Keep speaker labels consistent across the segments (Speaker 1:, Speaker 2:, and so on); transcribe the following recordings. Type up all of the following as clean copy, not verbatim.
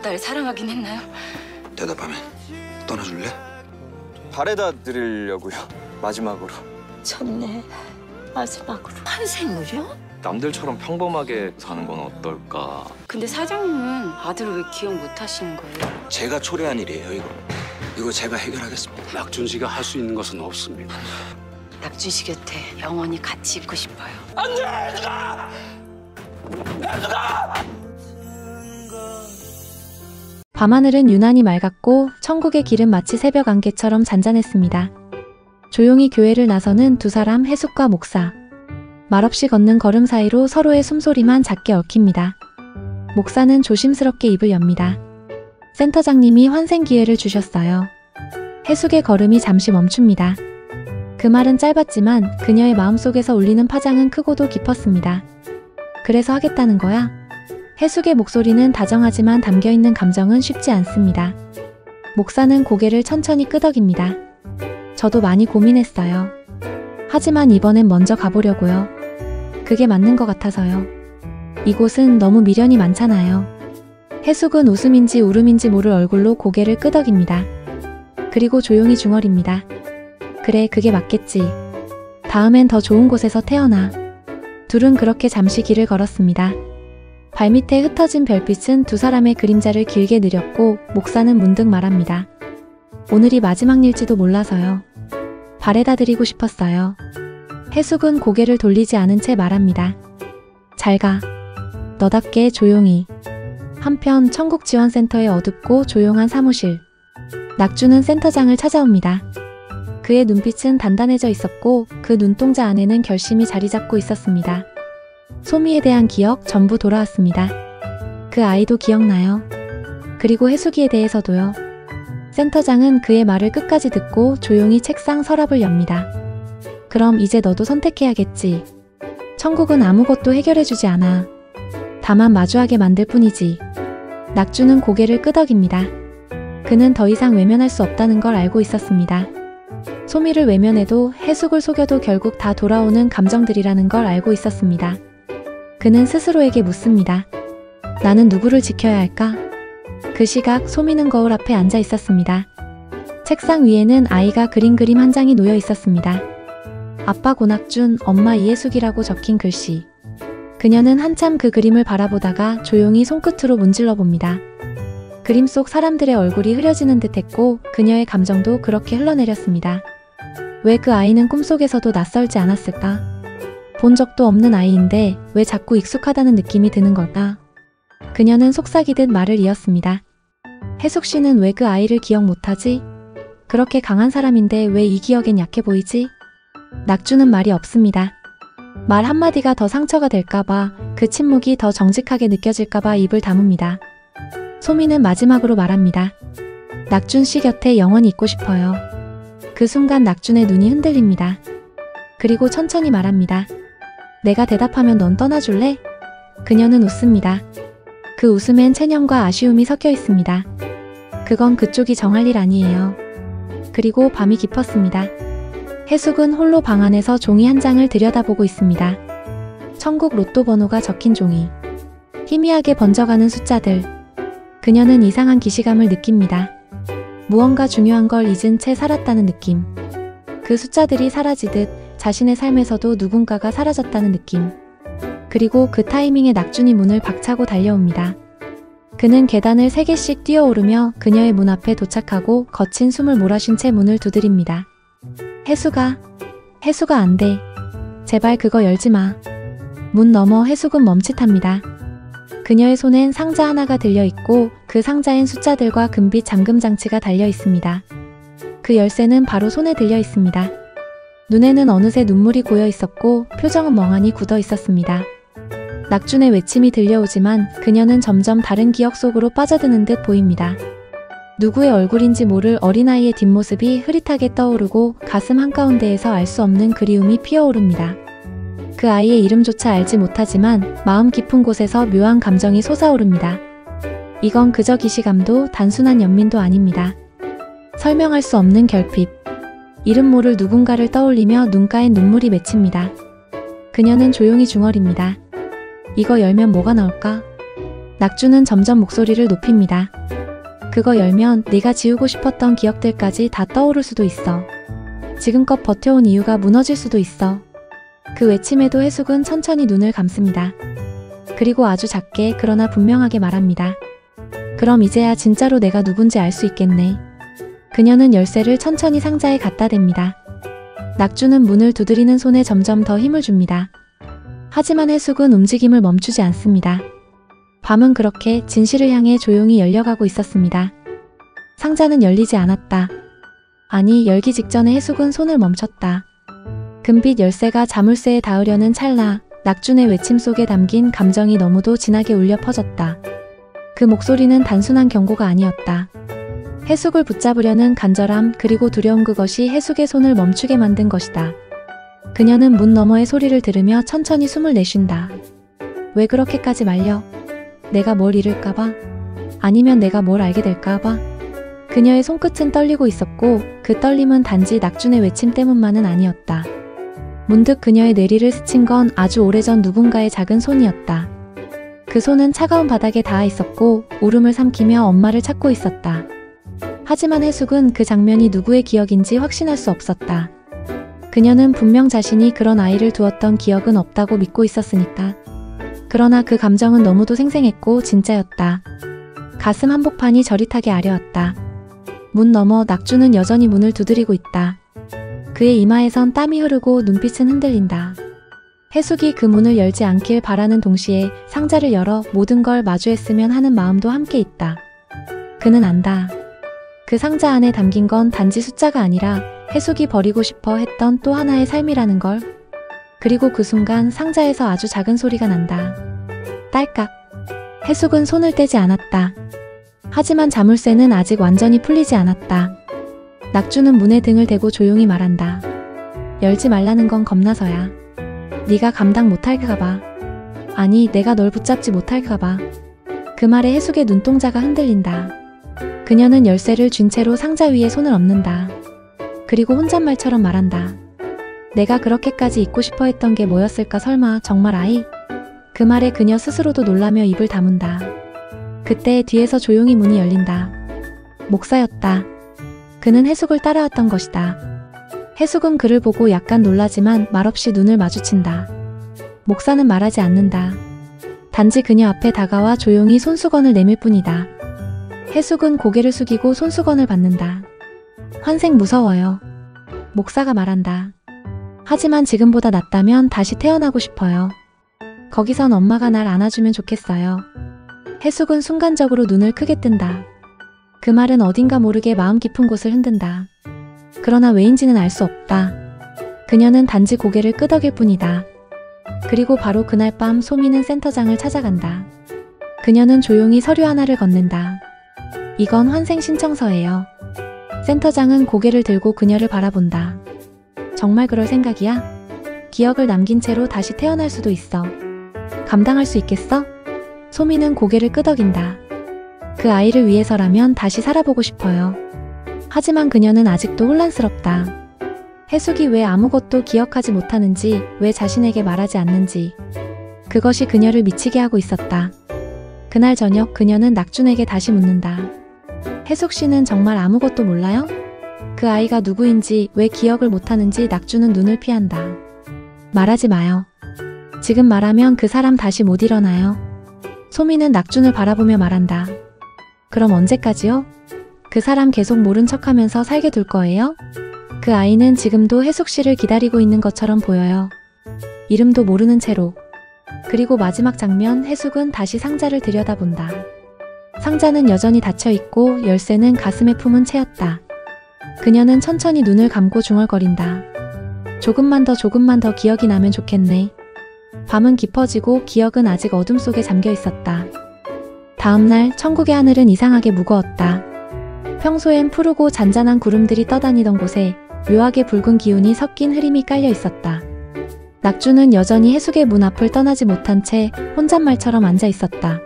Speaker 1: 날 사랑하긴 했나요?
Speaker 2: 대답하면 떠나줄래?
Speaker 3: 바래다 드리려고요. 마지막으로.
Speaker 1: 쳤네. 마지막으로. 환생을요?
Speaker 4: 남들처럼 평범하게 사는 건 어떨까?
Speaker 1: 근데 사장님은 아들을 왜 기억 못 하시는 거예요?
Speaker 2: 제가 초래한 일이에요, 이거. 이거 제가 해결하겠습니다.
Speaker 5: 낙준 씨가 할 수 있는 것은 없습니다.
Speaker 1: 낙준 씨 곁에 영원히 같이 있고 싶어요.
Speaker 2: 안 돼! 누가! 누가!
Speaker 6: 밤하늘은 유난히 맑았고 천국의 길은 마치 새벽 안개처럼 잔잔했습니다. 조용히 교회를 나서는 두 사람, 해숙과 목사. 말없이 걷는 걸음 사이로 서로의 숨소리만 작게 얽힙니다. 목사는 조심스럽게 입을 엽니다. 센터장님이 환생 기회를 주셨어요. 해숙의 걸음이 잠시 멈춥니다. 그 말은 짧았지만 그녀의 마음속에서 울리는 파장은 크고도 깊었습니다. 그래서 하겠다는 거야? 해숙의 목소리는 다정하지만 담겨있는 감정은 쉽지 않습니다. 목사는 고개를 천천히 끄덕입니다. 저도 많이 고민했어요. 하지만 이번엔 먼저 가보려고요. 그게 맞는 것 같아서요. 이곳은 너무 미련이 많잖아요. 해숙은 웃음인지 울음인지 모를 얼굴로 고개를 끄덕입니다. 그리고 조용히 중얼입니다. 그래, 그게 맞겠지. 다음엔 더 좋은 곳에서 태어나. 둘은 그렇게 잠시 길을 걸었습니다. 발밑에 흩어진 별빛은 두 사람의 그림자를 길게 느렸고 목사는 문득 말합니다. 오늘이 마지막 일지도 몰라서요. 바래다 드리고 싶었어요. 해숙은 고개를 돌리지 않은 채 말합니다. 잘 가. 너답게 조용히. 한편 천국지원센터의 어둡고 조용한 사무실. 낙주는 센터장을 찾아옵니다. 그의 눈빛은 단단해져 있었고 그 눈동자 안에는 결심이 자리 잡고 있었습니다. 소미에 대한 기억 전부 돌아왔습니다. 그 아이도 기억나요. 그리고 해숙이에 대해서도요. 센터장은 그의 말을 끝까지 듣고 조용히 책상 서랍을 엽니다. 그럼 이제 너도 선택해야겠지. 천국은 아무것도 해결해주지 않아. 다만 마주하게 만들 뿐이지. 낙주는 고개를 끄덕입니다. 그는 더 이상 외면할 수 없다는 걸 알고 있었습니다. 소미를 외면해도 해숙을 속여도 결국 다 돌아오는 감정들이라는 걸 알고 있었습니다. 그는 스스로에게 묻습니다. 나는 누구를 지켜야 할까? 그 시각 소미는 거울 앞에 앉아 있었습니다. 책상 위에는 아이가 그린 그림 한 장이 놓여 있었습니다. 아빠 고낙준, 엄마 이해숙이라고 적힌 글씨. 그녀는 한참 그 그림을 바라보다가 조용히 손끝으로 문질러 봅니다. 그림 속 사람들의 얼굴이 흐려지는 듯 했고 그녀의 감정도 그렇게 흘러내렸습니다. 왜 그 아이는 꿈속에서도 낯설지 않았을까? 본 적도 없는 아이인데 왜 자꾸 익숙하다는 느낌이 드는 걸까? 그녀는 속삭이듯 말을 이었습니다. 해숙 씨는 왜 그 아이를 기억 못하지? 그렇게 강한 사람인데 왜 이 기억엔 약해 보이지? 낙주는 말이 없습니다. 말 한마디가 더 상처가 될까봐, 그 침묵이 더 정직하게 느껴질까봐 입을 다뭅니다. 소미는 마지막으로 말합니다. 낙준 씨 곁에 영원히 있고 싶어요. 그 순간 낙준의 눈이 흔들립니다. 그리고 천천히 말합니다. 내가 대답하면 넌 떠나줄래? 그녀는 웃습니다. 그 웃음엔 체념과 아쉬움이 섞여 있습니다. 그건 그쪽이 정할 일 아니에요. 그리고 밤이 깊었습니다. 해숙은 홀로 방 안에서 종이 한 장을 들여다보고 있습니다. 천국 로또 번호가 적힌 종이. 희미하게 번져가는 숫자들. 그녀는 이상한 기시감을 느낍니다. 무언가 중요한 걸 잊은 채 살았다는 느낌. 그 숫자들이 사라지듯 자신의 삶에서도 누군가가 사라졌다는 느낌. 그리고 그 타이밍에 낙준이 문을 박차고 달려옵니다. 그는 계단을 3개씩 뛰어오르며 그녀의 문 앞에 도착하고 거친 숨을 몰아쉰 채 문을 두드립니다. 해숙아 안 돼. 제발 그거 열지 마. 문 너머 해숙은 멈칫합니다. 그녀의 손엔 상자 하나가 들려있고 그 상자엔 숫자들과 금빛 잠금장치가 달려있습니다. 그 열쇠는 바로 손에 들려있습니다. 눈에는 어느새 눈물이 고여 있었고 표정은 멍하니 굳어 있었습니다. 낙준의 외침이 들려오지만 그녀는 점점 다른 기억 속으로 빠져드는 듯 보입니다. 누구의 얼굴인지 모를 어린아이의 뒷모습이 흐릿하게 떠오르고 가슴 한가운데에서 알 수 없는 그리움이 피어오릅니다. 그 아이의 이름조차 알지 못하지만 마음 깊은 곳에서 묘한 감정이 솟아오릅니다. 이건 그저 기시감도 단순한 연민도 아닙니다. 설명할 수 없는 결핍. 이름 모를 누군가를 떠올리며 눈가엔 눈물이 맺힙니다. 그녀는 조용히 중얼입니다. 이거 열면 뭐가 나올까? 낙주는 점점 목소리를 높입니다. 그거 열면 네가 지우고 싶었던 기억들까지 다 떠오를 수도 있어. 지금껏 버텨온 이유가 무너질 수도 있어. 그 외침에도 해숙은 천천히 눈을 감습니다. 그리고 아주 작게 그러나 분명하게 말합니다. 그럼 이제야 진짜로 내가 누군지 알 수 있겠네. 그녀는 열쇠를 천천히 상자에 갖다 댑니다. 낙주는 문을 두드리는 손에 점점 더 힘을 줍니다. 하지만 해숙은 움직임을 멈추지 않습니다. 밤은 그렇게 진실을 향해 조용히 열려가고 있었습니다. 상자는 열리지 않았다. 아니, 열기 직전에 해숙은 손을 멈췄다. 금빛 열쇠가 자물쇠에 닿으려는 찰나 낙준의 외침 속에 담긴 감정이 너무도 진하게 울려 퍼졌다. 그 목소리는 단순한 경고가 아니었다. 해숙을 붙잡으려는 간절함 그리고 두려움, 그것이 해숙의 손을 멈추게 만든 것이다. 그녀는 문 너머의 소리를 들으며 천천히 숨을 내쉰다. 왜 그렇게까지 말려? 내가 뭘 잃을까봐? 아니면 내가 뭘 알게 될까봐? 그녀의 손끝은 떨리고 있었고 그 떨림은 단지 낙준의 외침 때문만은 아니었다. 문득 그녀의 뇌리를 스친 건 아주 오래전 누군가의 작은 손이었다. 그 손은 차가운 바닥에 닿아 있었고 울음을 삼키며 엄마를 찾고 있었다. 하지만 해숙은 그 장면이 누구의 기억인지 확신할 수 없었다. 그녀는 분명 자신이 그런 아이를 두었던 기억은 없다고 믿고 있었으니까. 그러나 그 감정은 너무도 생생했고 진짜였다. 가슴 한복판이 저릿하게 아려왔다. 문 너머 낙주는 여전히 문을 두드리고 있다. 그의 이마에선 땀이 흐르고 눈빛은 흔들린다. 해숙이 그 문을 열지 않길 바라는 동시에 상자를 열어 모든 걸 마주했으면 하는 마음도 함께 있다. 그는 안다. 그 상자 안에 담긴 건 단지 숫자가 아니라 해숙이 버리고 싶어 했던 또 하나의 삶이라는 걸. 그리고 그 순간 상자에서 아주 작은 소리가 난다. 딸깍. 해숙은 손을 떼지 않았다. 하지만 자물쇠는 아직 완전히 풀리지 않았다. 낙주는 문에 등을 대고 조용히 말한다. 열지 말라는 건 겁나서야. 네가 감당 못할까봐. 아니, 내가 널 붙잡지 못할까봐. 그 말에 해숙의 눈동자가 흔들린다. 그녀는 열쇠를 쥔 채로 상자 위에 손을 얹는다. 그리고 혼잣말처럼 말한다. 내가 그렇게까지 잊고 싶어 했던 게 뭐였을까, 설마 정말 아이? 그 말에 그녀 스스로도 놀라며 입을 다문다. 그때 뒤에서 조용히 문이 열린다. 목사였다. 그는 해숙을 따라왔던 것이다. 해숙은 그를 보고 약간 놀라지만 말없이 눈을 마주친다. 목사는 말하지 않는다. 단지 그녀 앞에 다가와 조용히 손수건을 내밀 뿐이다. 해숙은 고개를 숙이고 손수건을 받는다. 환생 무서워요. 목사가 말한다. 하지만 지금보다 낫다면 다시 태어나고 싶어요. 거기선 엄마가 날 안아주면 좋겠어요. 해숙은 순간적으로 눈을 크게 뜬다. 그 말은 어딘가 모르게 마음 깊은 곳을 흔든다. 그러나 왜인지는 알 수 없다. 그녀는 단지 고개를 끄덕일 뿐이다. 그리고 바로 그날 밤 소미는 센터장을 찾아간다. 그녀는 조용히 서류 하나를 건넨다. 이건 환생 신청서예요. 센터장은 고개를 들고 그녀를 바라본다. 정말 그럴 생각이야? 기억을 남긴 채로 다시 태어날 수도 있어. 감당할 수 있겠어? 소미는 고개를 끄덕인다. 그 아이를 위해서라면 다시 살아보고 싶어요. 하지만 그녀는 아직도 혼란스럽다. 해숙이 왜 아무것도 기억하지 못하는지, 왜 자신에게 말하지 않는지. 그것이 그녀를 미치게 하고 있었다. 그날 저녁 그녀는 낙준에게 다시 묻는다. 해숙 씨는 정말 아무것도 몰라요? 그 아이가 누구인지, 왜 기억을 못하는지. 낙준은 눈을 피한다. 말하지 마요. 지금 말하면 그 사람 다시 못 일어나요. 소미는 낙준을 바라보며 말한다. 그럼 언제까지요? 그 사람 계속 모른 척하면서 살게 둘 거예요? 그 아이는 지금도 해숙 씨를 기다리고 있는 것처럼 보여요. 이름도 모르는 채로. 그리고 마지막 장면, 해숙은 다시 상자를 들여다본다. 상자는 여전히 닫혀있고 열쇠는 가슴에 품은 채였다. 그녀는 천천히 눈을 감고 중얼거린다. 조금만 더 기억이 나면 좋겠네. 밤은 깊어지고 기억은 아직 어둠 속에 잠겨 있었다. 다음날 천국의 하늘은 이상하게 무거웠다. 평소엔 푸르고 잔잔한 구름들이 떠다니던 곳에 묘하게 붉은 기운이 섞인 흐림이 깔려 있었다. 낙주는 여전히 해숙의 문 앞을 떠나지 못한 채 혼잣말처럼 앉아 있었다.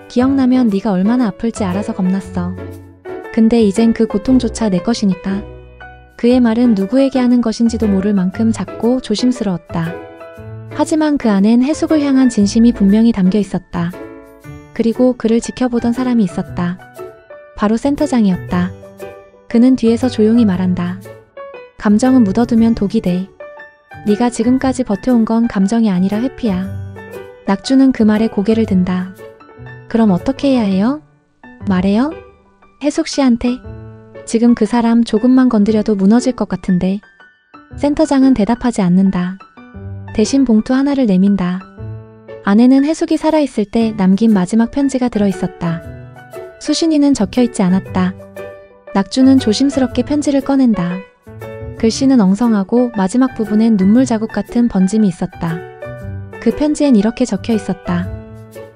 Speaker 6: 기억나면 네가 얼마나 아플지 알아서 겁났어. 근데 이젠 그 고통조차 내 것이니까. 그의 말은 누구에게 하는 것인지도 모를 만큼 작고 조심스러웠다. 하지만 그 안엔 해숙을 향한 진심이 분명히 담겨 있었다. 그리고 그를 지켜보던 사람이 있었다. 바로 센터장이었다. 그는 뒤에서 조용히 말한다. 감정은 묻어두면 독이 돼. 네가 지금까지 버텨온 건 감정이 아니라 회피야. 낙주는 그 말에 고개를 든다. 그럼 어떻게 해야 해요? 말해요? 혜숙 씨한테. 지금 그 사람 조금만 건드려도 무너질 것 같은데. 센터장은 대답하지 않는다. 대신 봉투 하나를 내민다. 안에는 혜숙이 살아있을 때 남긴 마지막 편지가 들어있었다. 수신이는 적혀있지 않았다. 낙주는 조심스럽게 편지를 꺼낸다. 글씨는 엉성하고 마지막 부분엔 눈물 자국 같은 번짐이 있었다. 그 편지엔 이렇게 적혀 있었다.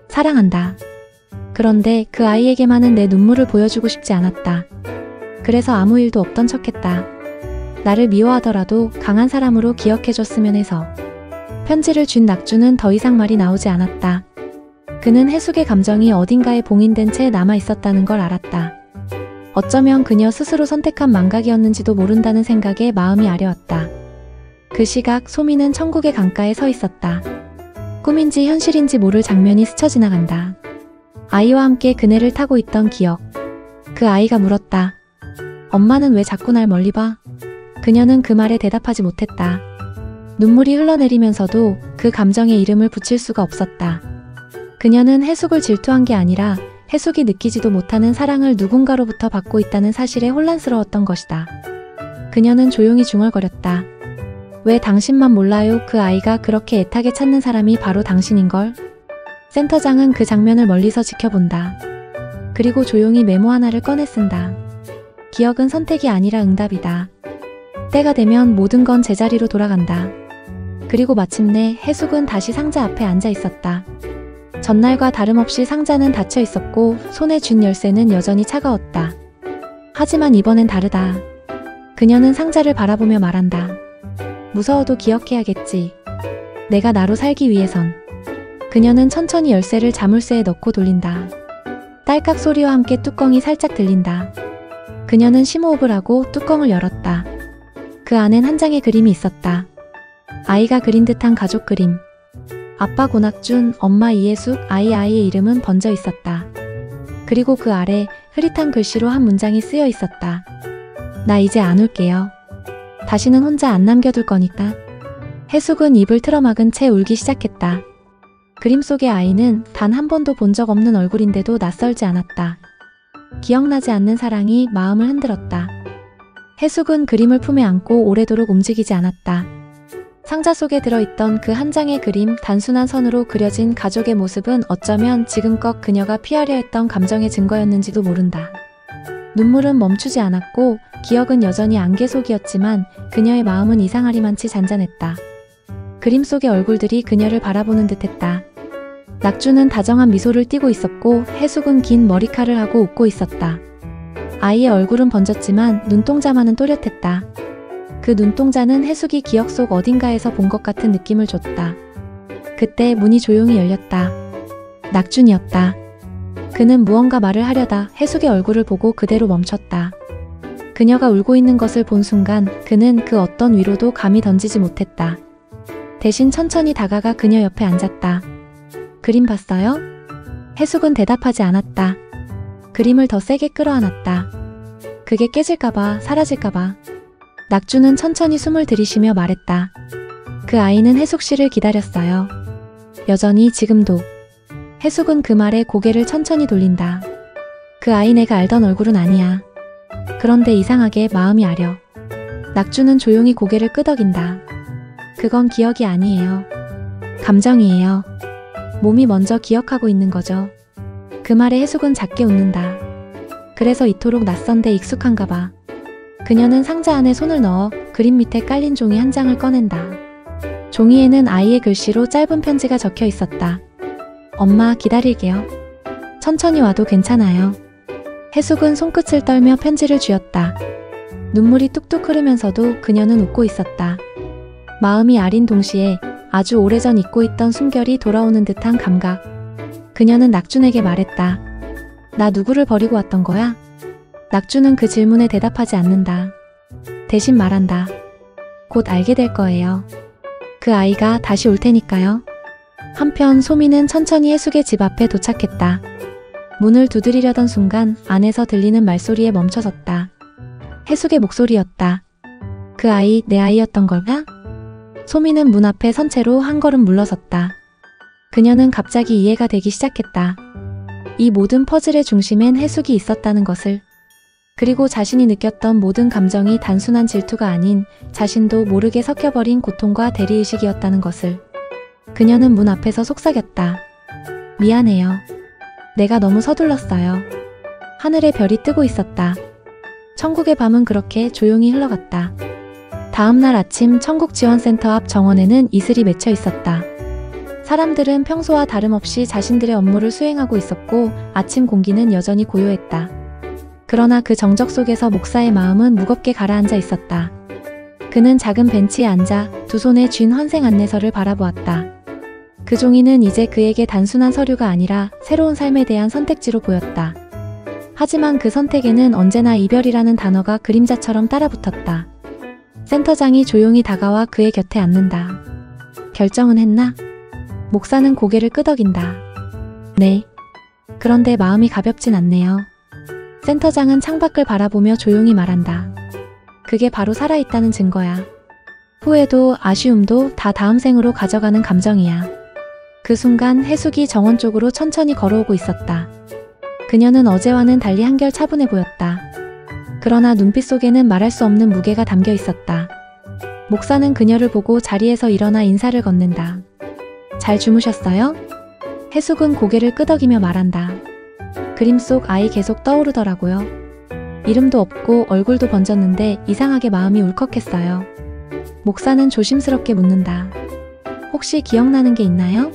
Speaker 6: 사랑한다. 그런데 그 아이에게만은 내 눈물을 보여주고 싶지 않았다. 그래서 아무 일도 없던 척했다. 나를 미워하더라도 강한 사람으로 기억해줬으면 해서. 편지를 쥔 낙주는 더 이상 말이 나오지 않았다. 그는 혜숙의 감정이 어딘가에 봉인된 채 남아있었다는 걸 알았다. 어쩌면 그녀 스스로 선택한 망각이었는지도 모른다는 생각에 마음이 아려왔다. 그 시각 소미는 천국의 강가에 서 있었다. 꿈인지 현실인지 모를 장면이 스쳐 지나간다. 아이와 함께 그네를 타고 있던 기억. 그 아이가 물었다. 엄마는 왜 자꾸 날 멀리 봐? 그녀는 그 말에 대답하지 못했다. 눈물이 흘러내리면서도 그 감정에 이름을 붙일 수가 없었다. 그녀는 혜숙을 질투한 게 아니라 혜숙이 느끼지도 못하는 사랑을 누군가로부터 받고 있다는 사실에 혼란스러웠던 것이다. 그녀는 조용히 중얼거렸다. 왜 당신만 몰라요? 그 아이가 그렇게 애타게 찾는 사람이 바로 당신인걸? 센터장은 그 장면을 멀리서 지켜본다. 그리고 조용히 메모 하나를 꺼내 쓴다. 기억은 선택이 아니라 응답이다. 때가 되면 모든 건 제자리로 돌아간다. 그리고 마침내 혜숙은 다시 상자 앞에 앉아 있었다. 전날과 다름없이 상자는 닫혀 있었고 손에 쥔 열쇠는 여전히 차가웠다. 하지만 이번엔 다르다. 그녀는 상자를 바라보며 말한다. 무서워도 기억해야겠지. 내가 나로 살기 위해선. 그녀는 천천히 열쇠를 자물쇠에 넣고 돌린다. 딸깍 소리와 함께 뚜껑이 살짝 들린다. 그녀는 심호흡을 하고 뚜껑을 열었다. 그 안엔 한 장의 그림이 있었다. 아이가 그린 듯한 가족 그림. 아빠 고낙준, 엄마 이예숙, 아이의 이름은 번져 있었다. 그리고 그 아래 흐릿한 글씨로 한 문장이 쓰여 있었다. 나 이제 안 올게요. 다시는 혼자 안 남겨둘 거니까. 혜숙은 입을 틀어막은 채 울기 시작했다. 그림 속의 아이는 단 한 번도 본 적 없는 얼굴인데도 낯설지 않았다. 기억나지 않는 사랑이 마음을 흔들었다. 혜숙은 그림을 품에 안고 오래도록 움직이지 않았다. 상자 속에 들어있던 그 한 장의 그림, 단순한 선으로 그려진 가족의 모습은 어쩌면 지금껏 그녀가 피하려 했던 감정의 증거였는지도 모른다. 눈물은 멈추지 않았고 기억은 여전히 안개 속이었지만 그녀의 마음은 이상하리만치 잔잔했다. 그림 속의 얼굴들이 그녀를 바라보는 듯했다. 낙주는 다정한 미소를 띠고 있었고 혜숙은 긴 머리칼을 하고 웃고 있었다. 아이의 얼굴은 번졌지만 눈동자만은 또렷했다. 그 눈동자는 혜숙이 기억 속 어딘가에서 본 것 같은 느낌을 줬다. 그때 문이 조용히 열렸다. 낙준이었다. 그는 무언가 말을 하려다 혜숙의 얼굴을 보고 그대로 멈췄다. 그녀가 울고 있는 것을 본 순간 그는 그 어떤 위로도 감히 던지지 못했다. 대신 천천히 다가가 그녀 옆에 앉았다. 그림 봤어요? 혜숙은 대답하지 않았다. 그림을 더 세게 끌어안았다. 그게 깨질까봐, 사라질까봐. 낙주는 천천히 숨을 들이쉬며 말했다. 그 아이는 혜숙 씨를 기다렸어요. 여전히 지금도. 혜숙은 그 말에 고개를 천천히 돌린다. 그 아이 내가 알던 얼굴은 아니야. 그런데 이상하게 마음이 아려. 낙주는 조용히 고개를 끄덕인다. 그건 기억이 아니에요. 감정이에요. 몸이 먼저 기억하고 있는 거죠. 그 말에 혜숙은 작게 웃는다. 그래서 이토록 낯선데 익숙한가 봐. 그녀는 상자 안에 손을 넣어 그림 밑에 깔린 종이 한 장을 꺼낸다. 종이에는 아이의 글씨로 짧은 편지가 적혀 있었다. 엄마 기다릴게요. 천천히 와도 괜찮아요. 혜숙은 손끝을 떨며 편지를 쥐었다. 눈물이 뚝뚝 흐르면서도 그녀는 웃고 있었다. 마음이 아린 동시에 아주 오래전 잊고 있던 숨결이 돌아오는 듯한 감각. 그녀는 낙준에게 말했다. 나 누구를 버리고 왔던 거야? 낙준은 그 질문에 대답하지 않는다. 대신 말한다. 곧 알게 될 거예요. 그 아이가 다시 올 테니까요. 한편 소미는 천천히 혜숙의 집 앞에 도착했다. 문을 두드리려던 순간 안에서 들리는 말소리에 멈춰섰다. 해숙의 목소리였다. 그 아이 내 아이였던 걸까? 소미는 문 앞에 선 채로 한 걸음 물러섰다. 그녀는 갑자기 이해가 되기 시작했다. 이 모든 퍼즐의 중심엔 해숙이 있었다는 것을. 그리고 자신이 느꼈던 모든 감정이 단순한 질투가 아닌 자신도 모르게 섞여버린 고통과 대리의식이었다는 것을. 그녀는 문 앞에서 속삭였다. 미안해요. 내가 너무 서둘렀어요. 하늘에 별이 뜨고 있었다. 천국의 밤은 그렇게 조용히 흘러갔다. 다음 날 아침 천국지원센터 앞 정원에는 이슬이 맺혀 있었다. 사람들은 평소와 다름없이 자신들의 업무를 수행하고 있었고 아침 공기는 여전히 고요했다. 그러나 그 정적 속에서 목사의 마음은 무겁게 가라앉아 있었다. 그는 작은 벤치에 앉아 두 손에 쥔 환생 안내서를 바라보았다. 그 종이는 이제 그에게 단순한 서류가 아니라 새로운 삶에 대한 선택지로 보였다. 하지만 그 선택에는 언제나 이별이라는 단어가 그림자처럼 따라붙었다. 센터장이 조용히 다가와 그의 곁에 앉는다. 결정은 했나? 목사는 고개를 끄덕인다. 네. 그런데 마음이 가볍진 않네요. 센터장은 창밖을 바라보며 조용히 말한다. 그게 바로 살아있다는 증거야. 후회도 아쉬움도 다 다음 생으로 가져가는 감정이야. 그 순간 해숙이 정원 쪽으로 천천히 걸어오고 있었다. 그녀는 어제와는 달리 한결 차분해 보였다. 그러나 눈빛 속에는 말할 수 없는 무게가 담겨 있었다. 목사는 그녀를 보고 자리에서 일어나 인사를 건넨다. 잘 주무셨어요? 해숙은 고개를 끄덕이며 말한다. 그림 속 아이 계속 떠오르더라고요. 이름도 없고 얼굴도 번졌는데 이상하게 마음이 울컥했어요. 목사는 조심스럽게 묻는다. 혹시 기억나는 게 있나요?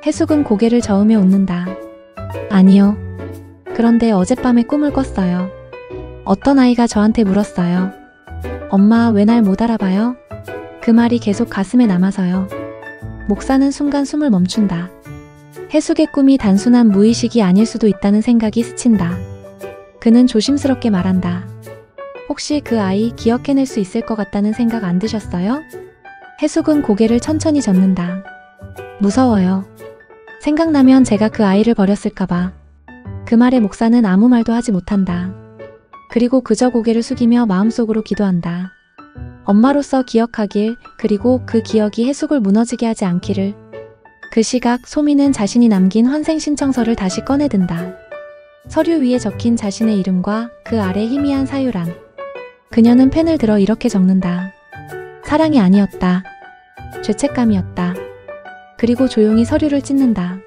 Speaker 6: 해숙은 고개를 저으며 웃는다. 아니요. 그런데 어젯밤에 꿈을 꿨어요. 어떤 아이가 저한테 물었어요. 엄마, 왜 날 못 알아봐요? 그 말이 계속 가슴에 남아서요. 목사는 순간 숨을 멈춘다. 해숙의 꿈이 단순한 무의식이 아닐 수도 있다는 생각이 스친다. 그는 조심스럽게 말한다. 혹시 그 아이 기억해낼 수 있을 것 같다는 생각 안 드셨어요? 해숙은 고개를 천천히 젓는다. 무서워요. 생각나면 제가 그 아이를 버렸을까봐. 그 말에 목사는 아무 말도 하지 못한다. 그리고 그저 고개를 숙이며 마음속으로 기도한다. 엄마로서 기억하길, 그리고 그 기억이 해숙을 무너지게 하지 않기를. 그 시각 소미는 자신이 남긴 환생 신청서를 다시 꺼내든다. 서류 위에 적힌 자신의 이름과 그 아래 희미한 사유란. 그녀는 펜을 들어 이렇게 적는다. 사랑이 아니었다. 죄책감이었다. 그리고 조용히 서류를 찢는다.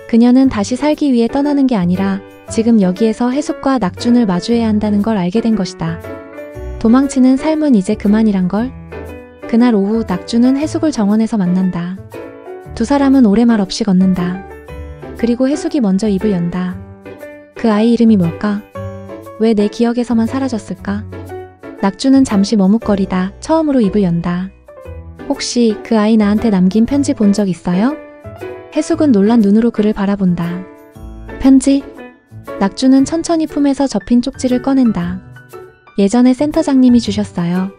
Speaker 6: 그녀는 다시 살기 위해 떠나는 게 아니라 지금 여기에서 해숙과 낙준을 마주해야 한다는 걸 알게 된 것이다. 도망치는 삶은 이제 그만이란 걸. 그날 오후 낙준은 해숙을 정원에서 만난다. 두 사람은 오래 말 없이 걷는다. 그리고 해숙이 먼저 입을 연다. 그 아이 이름이 뭘까? 왜 내 기억에서만 사라졌을까? 낙준은 잠시 머뭇거리다 처음으로 입을 연다. 혹시 그 아이 나한테 남긴 편지 본 적 있어요? 해숙은 놀란 눈으로 그를 바라본다. 편지? 낙준은 천천히 품에서 접힌 쪽지를 꺼낸다. 예전에 센터장님이 주셨어요.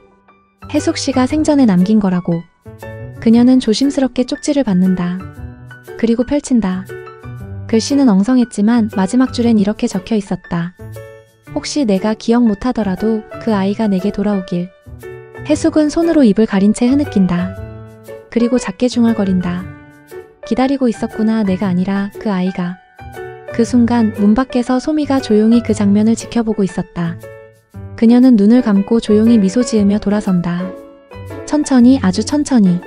Speaker 6: 해숙 씨가 생전에 남긴 거라고. 그녀는 조심스럽게 쪽지를 받는다. 그리고 펼친다. 글씨는 엉성했지만 마지막 줄엔 이렇게 적혀 있었다. 혹시 내가 기억 못하더라도 그 아이가 내게 돌아오길. 해숙은 손으로 입을 가린 채 흐느낀다. 그리고 작게 중얼거린다. 기다리고 있었구나. 내가 아니라 그 아이가. 그 순간 문 밖에서 소미가 조용히 그 장면을 지켜보고 있었다. 그녀는 눈을 감고 조용히 미소 지으며 돌아선다. 천천히, 아주 천천히.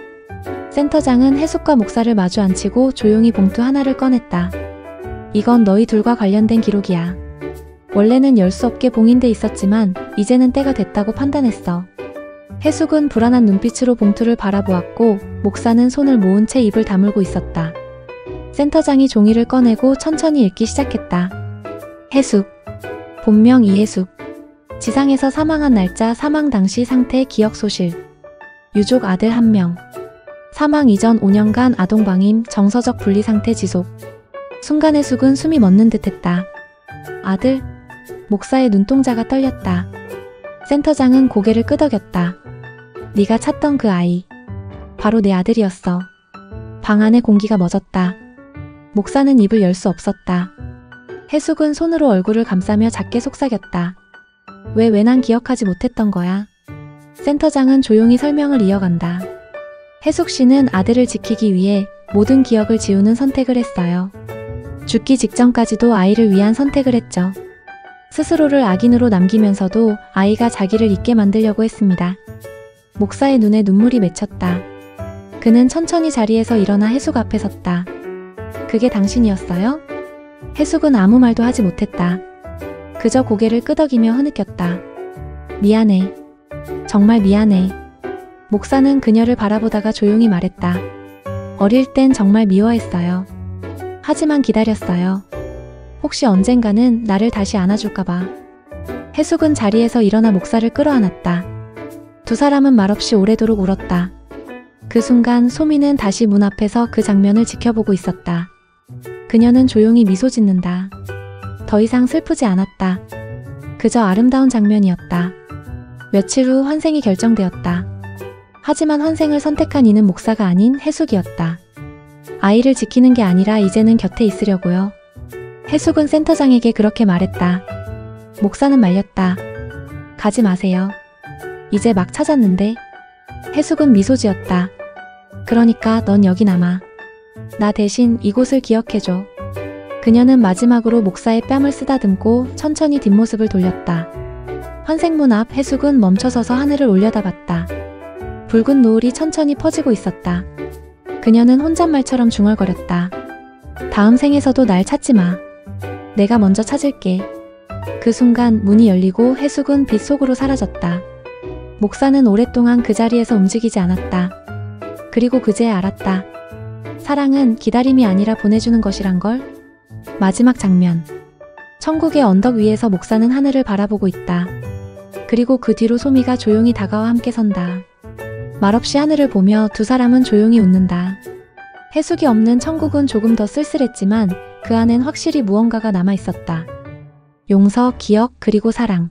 Speaker 6: 센터장은 해숙과 목사를 마주 앉히고 조용히 봉투 하나를 꺼냈다. 이건 너희 둘과 관련된 기록이야. 원래는 열 수 없게 봉인돼 있었지만 이제는 때가 됐다고 판단했어. 해숙은 불안한 눈빛으로 봉투를 바라보았고 목사는 손을 모은 채 입을 다물고 있었다. 센터장이 종이를 꺼내고 천천히 읽기 시작했다. 해숙. 본명 이해숙. 지상에서 사망한 날짜, 사망 당시 상태, 기억 소실. 유족 아들 1명. 사망 이전 5년간 아동방임, 정서적 분리 상태 지속. 순간 해숙은 숨이 멎는 듯했다. 아들? 목사의 눈동자가 떨렸다. 센터장은 고개를 끄덕였다. 네가 찾던 그 아이. 바로 내 아들이었어. 방 안의 공기가 멎었다. 목사는 입을 열 수 없었다. 해숙은 손으로 얼굴을 감싸며 작게 속삭였다. 왜 난 기억하지 못했던 거야? 센터장은 조용히 설명을 이어간다. 해숙 씨는 아들을 지키기 위해 모든 기억을 지우는 선택을 했어요. 죽기 직전까지도 아이를 위한 선택을 했죠. 스스로를 악인으로 남기면서도 아이가 자기를 잊게 만들려고 했습니다. 목사의 눈에 눈물이 맺혔다. 그는 천천히 자리에서 일어나 해숙 앞에 섰다. 그게 당신이었어요? 해숙은 아무 말도 하지 못했다. 그저 고개를 끄덕이며 흐느꼈다. 미안해. 정말 미안해. 목사는 그녀를 바라보다가 조용히 말했다. 어릴 땐 정말 미워했어요. 하지만 기다렸어요. 혹시 언젠가는 나를 다시 안아줄까봐. 해숙은 자리에서 일어나 목사를 끌어안았다. 두 사람은 말없이 오래도록 울었다. 그 순간 소미는 다시 문 앞에서 그 장면을 지켜보고 있었다. 그녀는 조용히 미소 짓는다. 더 이상 슬프지 않았다. 그저 아름다운 장면이었다. 며칠 후 환생이 결정되었다. 하지만 환생을 선택한 이는 목사가 아닌 해숙이었다. 아이를 지키는 게 아니라 이제는 곁에 있으려고요. 해숙은 센터장에게 그렇게 말했다. 목사는 말렸다. 가지 마세요. 이제 막 찾았는데. 해숙은 미소 지었다. 그러니까 넌 여기 남아. 나 대신 이곳을 기억해줘. 그녀는 마지막으로 목사의 뺨을 쓰다듬고 천천히 뒷모습을 돌렸다. 환생문 앞 해숙은 멈춰서서 하늘을 올려다봤다. 붉은 노을이 천천히 퍼지고 있었다. 그녀는 혼잣말처럼 중얼거렸다. 다음 생에서도 날 찾지 마. 내가 먼저 찾을게. 그 순간 문이 열리고 해숙은 빛 속으로 사라졌다. 목사는 오랫동안 그 자리에서 움직이지 않았다. 그리고 그제야 알았다. 사랑은 기다림이 아니라 보내주는 것이란 걸. 마지막 장면. 천국의 언덕 위에서 목사는 하늘을 바라보고 있다. 그리고 그 뒤로 소미가 조용히 다가와 함께 선다. 말없이 하늘을 보며 두 사람은 조용히 웃는다. 해숙이 없는 천국은 조금 더 쓸쓸했지만 그 안엔 확실히 무언가가 남아 있었다. 용서, 기억, 그리고 사랑.